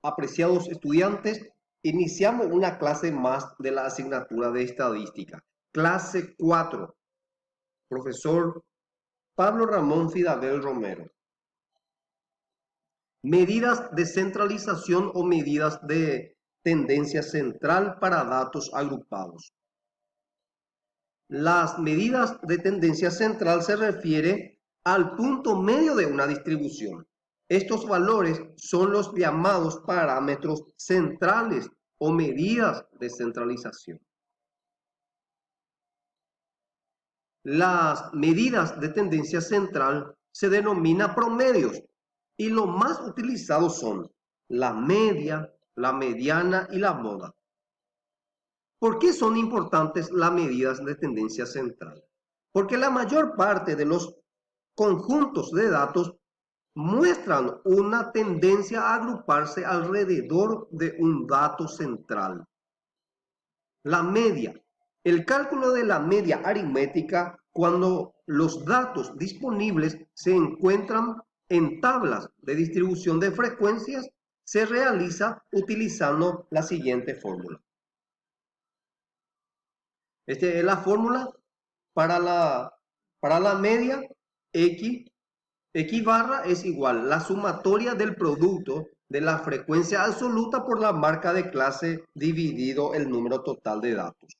apreciados estudiantes, iniciamos una clase más de la asignatura de estadística. Clase 4. Profesor Pablo Ramón Fidabel Romero. Medidas de centralización o medidas de tendencia central para datos agrupados. Las medidas de tendencia central se refiere al punto medio de una distribución. Estos valores son los llamados parámetros centrales o medidas de centralización. Las medidas de tendencia central se denominan promedios y los más utilizados son la media, la mediana y la moda. ¿Por qué son importantes las medidas de tendencia central? Porque la mayor parte de los conjuntos de datos muestran una tendencia a agruparse alrededor de un dato central. La media. El cálculo de la media aritmética cuando los datos disponibles se encuentran en tablas de distribución de frecuencias se realiza utilizando la siguiente fórmula. Esta es la fórmula para la media. X barra es igual la sumatoria del producto de la frecuencia absoluta por la marca de clase dividido el número total de datos.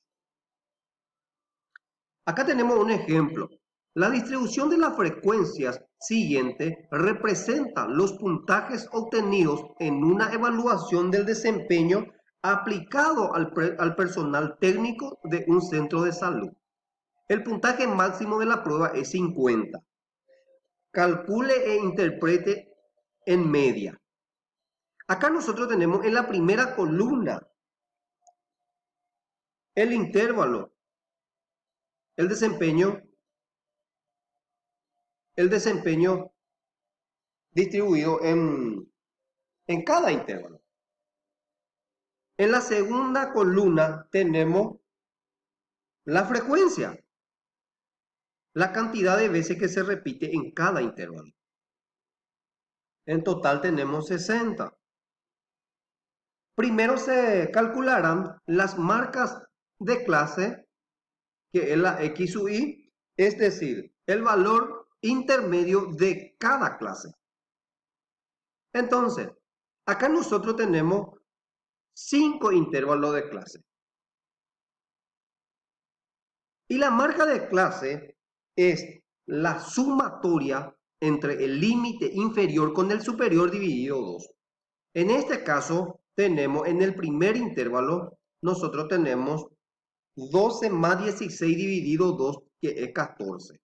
Acá tenemos un ejemplo. La distribución de las frecuencias siguiente representa los puntajes obtenidos en una evaluación del desempeño aplicado al personal técnico de un centro de salud. El puntaje máximo de la prueba es 50. Calcule e interprete en media. Acá nosotros tenemos en la primera columna el intervalo, el desempeño distribuido en cada intervalo. En la segunda columna tenemos la frecuencia, la cantidad de veces que se repite en cada intervalo. En total tenemos 60. Primero se calcularán las marcas de clase, que es la X sub I, es decir, el valor intermedio de cada clase. Entonces, acá nosotros tenemos 5 intervalos de clase. Y la marca de clase es la sumatoria entre el límite inferior con el superior dividido 2. En este caso, tenemos en el primer intervalo, nosotros tenemos 12 más 16 dividido 2, que es 14.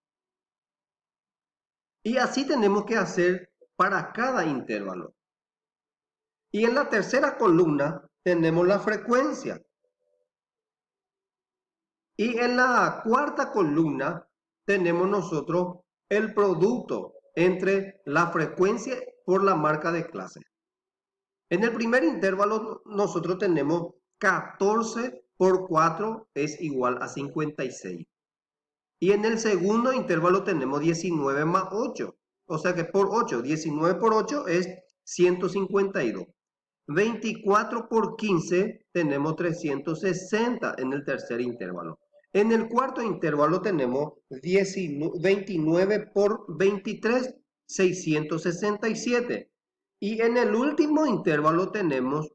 Y así tenemos que hacer para cada intervalo. Y en la tercera columna tenemos la frecuencia. Y en la cuarta columna tenemos nosotros el producto entre la frecuencia por la marca de clase. En el primer intervalo nosotros tenemos 14 por 4 es igual a 56. Y en el segundo intervalo tenemos 19 más 8. O sea que por 8, 19 por 8 es 152. 24 por 15 tenemos 360 en el tercer intervalo. En el cuarto intervalo tenemos 29 por 23, 667. Y en el último intervalo tenemos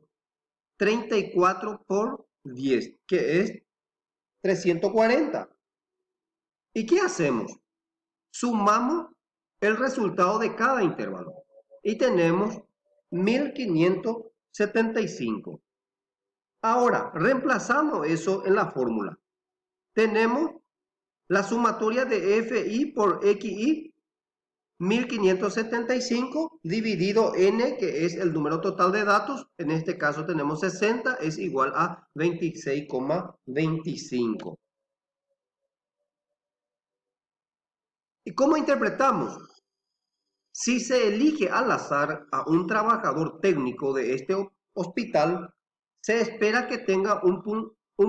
34 por 10, que es 340. ¿Y qué hacemos? Sumamos el resultado de cada intervalo y tenemos 1575. Ahora, reemplazamos eso en la fórmula. Tenemos la sumatoria de FI por XI, 1575 dividido N, que es el número total de datos. En este caso tenemos 60, es igual a 26,25. ¿Y cómo interpretamos? Si se elige al azar a un trabajador técnico de este hospital, se espera que tenga un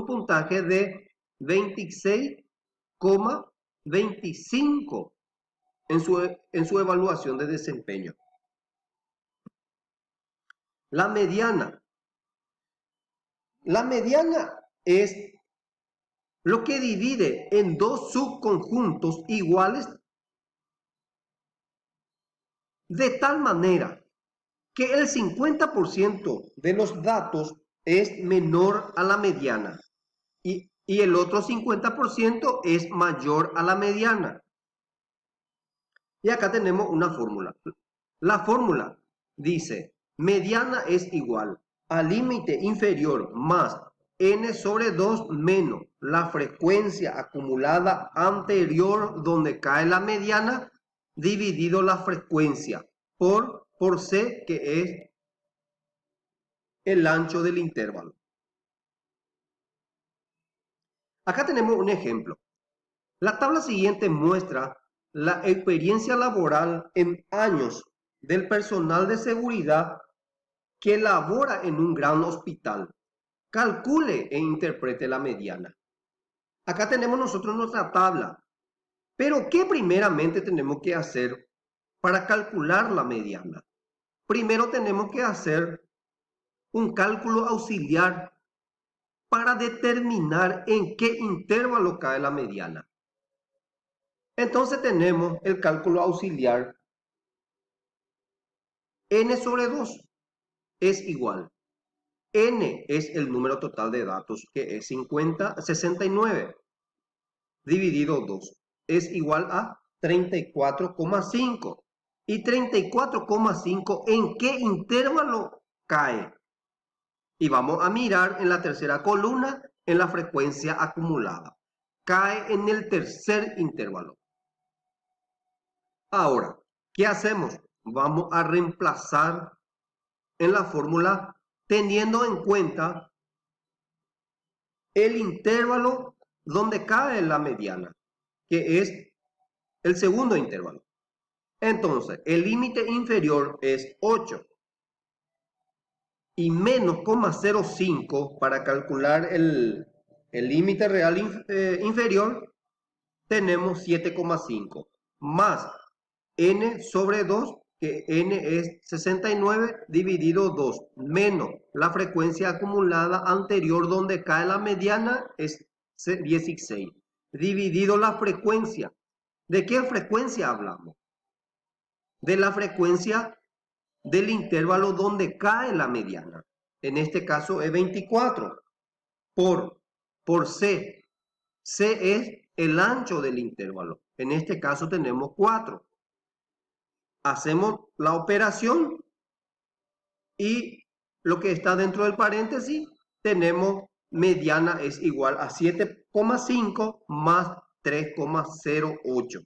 puntaje de 26,25 en su evaluación de desempeño. La mediana. La mediana es lo que divide en dos subconjuntos iguales de tal manera que el 50% de los datos es menor a la mediana y el otro 50% es mayor a la mediana. Y acá tenemos una fórmula. La fórmula dice, mediana es igual al límite inferior más n sobre 2 menos la frecuencia acumulada anterior donde cae la mediana dividido la frecuencia por c, que es el ancho del intervalo. Acá tenemos un ejemplo. La tabla siguiente muestra la experiencia laboral en años del personal de seguridad que labora en un gran hospital. Calcule e interprete la mediana. Acá tenemos nosotros nuestra tabla. Pero ¿qué primeramente tenemos que hacer para calcular la mediana? Primero tenemos que hacer un cálculo auxiliar para determinar en qué intervalo cae la mediana. Entonces tenemos el cálculo auxiliar. N sobre 2 es igual. N es el número total de datos, que es 69, dividido 2. Es igual a 34,5. ¿Y 34,5 en qué intervalo cae? Y vamos a mirar en la tercera columna, en la frecuencia acumulada. Cae en el tercer intervalo. Ahora, ¿qué hacemos? Vamos a reemplazar en la fórmula teniendo en cuenta el intervalo donde cae la mediana, que es el segundo intervalo. Entonces, el límite inferior es 8 y menos 0,05 para calcular el límite real inferior, tenemos 7,5 más n sobre 2, que n es 69 dividido 2, menos la frecuencia acumulada anterior donde cae la mediana es 16, dividido la frecuencia. ¿De qué frecuencia hablamos? De la frecuencia del intervalo donde cae la mediana. En este caso es 24 por C. C es el ancho del intervalo. En este caso tenemos 4. Hacemos la operación y lo que está dentro del paréntesis tenemos mediana es igual a 7,5 más 3,08.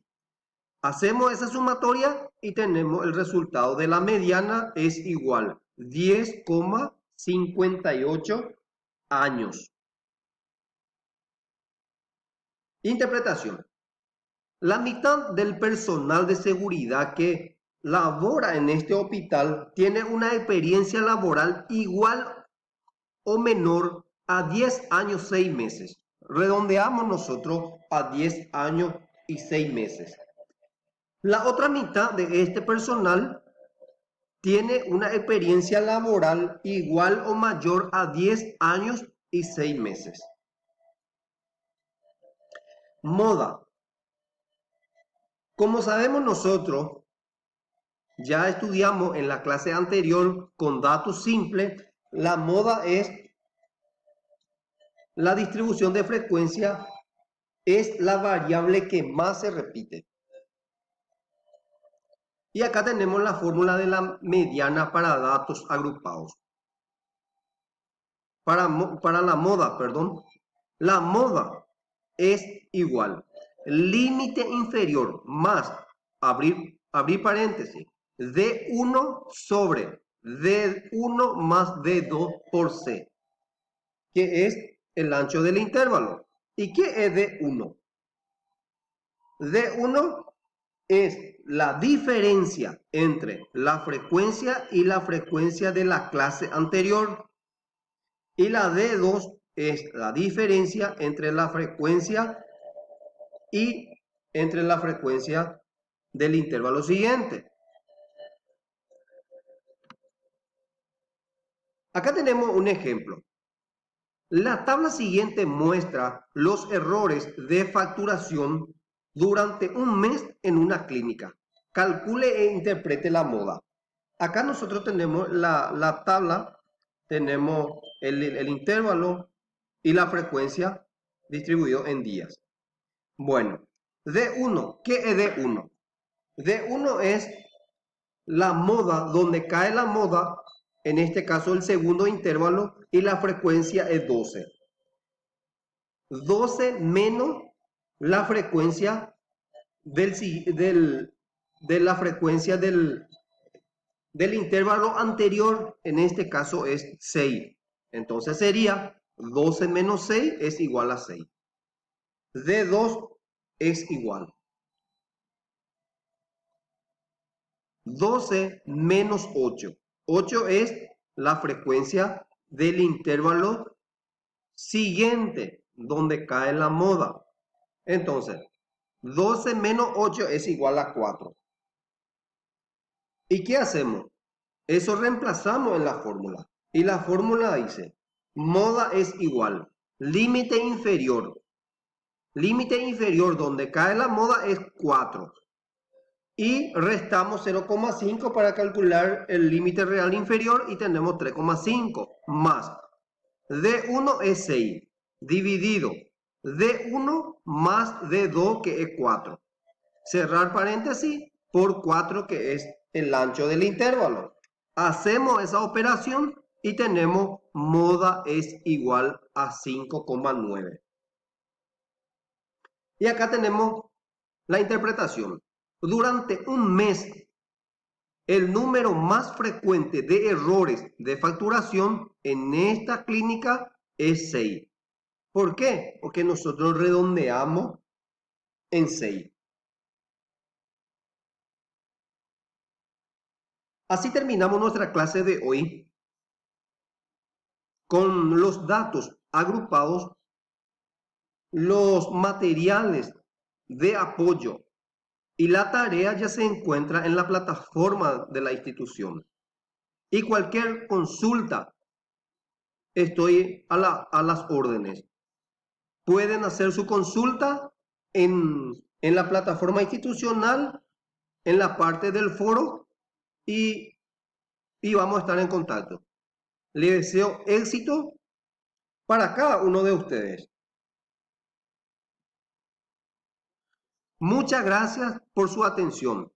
Hacemos esa sumatoria y tenemos el resultado de la mediana es igual a 10,58 años. Interpretación. La mitad del personal de seguridad que labora en este hospital tiene una experiencia laboral igual o menor a 10 años 6 meses. Redondeamos nosotros a 10 años y 6 meses. La otra mitad de este personal tiene una experiencia laboral igual o mayor a 10 años y 6 meses. Moda. Como sabemos nosotros, ya estudiamos en la clase anterior con datos simples, la moda es la distribución de frecuencia, es la variable que más se repite. Y acá tenemos la fórmula de la mediana para datos agrupados. Para la moda, perdón. La moda es igual. Límite inferior más, abrir paréntesis, D1 sobre D1 más D2 por C, que es el ancho del intervalo. ¿Y qué es D1? D1 es la diferencia entre la frecuencia y la frecuencia de la clase anterior. Y la D2 es la diferencia entre la frecuencia y entre la frecuencia del intervalo siguiente. Acá tenemos un ejemplo. La tabla siguiente muestra los errores de facturación durante un mes en una clínica. Calcule e interprete la moda. Acá nosotros tenemos la tabla, tenemos el intervalo y la frecuencia distribuido en días. Bueno, D1, ¿qué es D1? D1 es la moda, donde cae la moda, en este caso el segundo intervalo, y la frecuencia es 12. 12 menos la frecuencia de la frecuencia del intervalo anterior, en este caso es 6. Entonces sería 12 menos 6 es igual a 6. D2 es igual 12 menos 8. 8 es la frecuencia del intervalo siguiente, donde cae la moda. Entonces, 12 menos 8 es igual a 4. ¿Y qué hacemos? Eso reemplazamos en la fórmula. Y la fórmula dice, moda es igual, límite inferior. Límite inferior donde cae la moda es 4. Y restamos 0,5 para calcular el límite real inferior y tenemos 3,5 más D1 es 6 dividido D1 más D2 que es 4. Cerrar paréntesis por 4 que es el ancho del intervalo. Hacemos esa operación y tenemos moda es igual a 5,9. Y acá tenemos la interpretación. Durante un mes, el número más frecuente de errores de facturación en esta clínica es 6. ¿Por qué? Porque nosotros redondeamos en 6. Así terminamos nuestra clase de hoy con los datos agrupados, los materiales de apoyo y la tarea ya se encuentra en la plataforma de la institución. Y cualquier consulta, estoy a las órdenes. Pueden hacer su consulta en la plataforma institucional, en la parte del foro y vamos a estar en contacto. Les deseo éxito para cada uno de ustedes. Muchas gracias por su atención.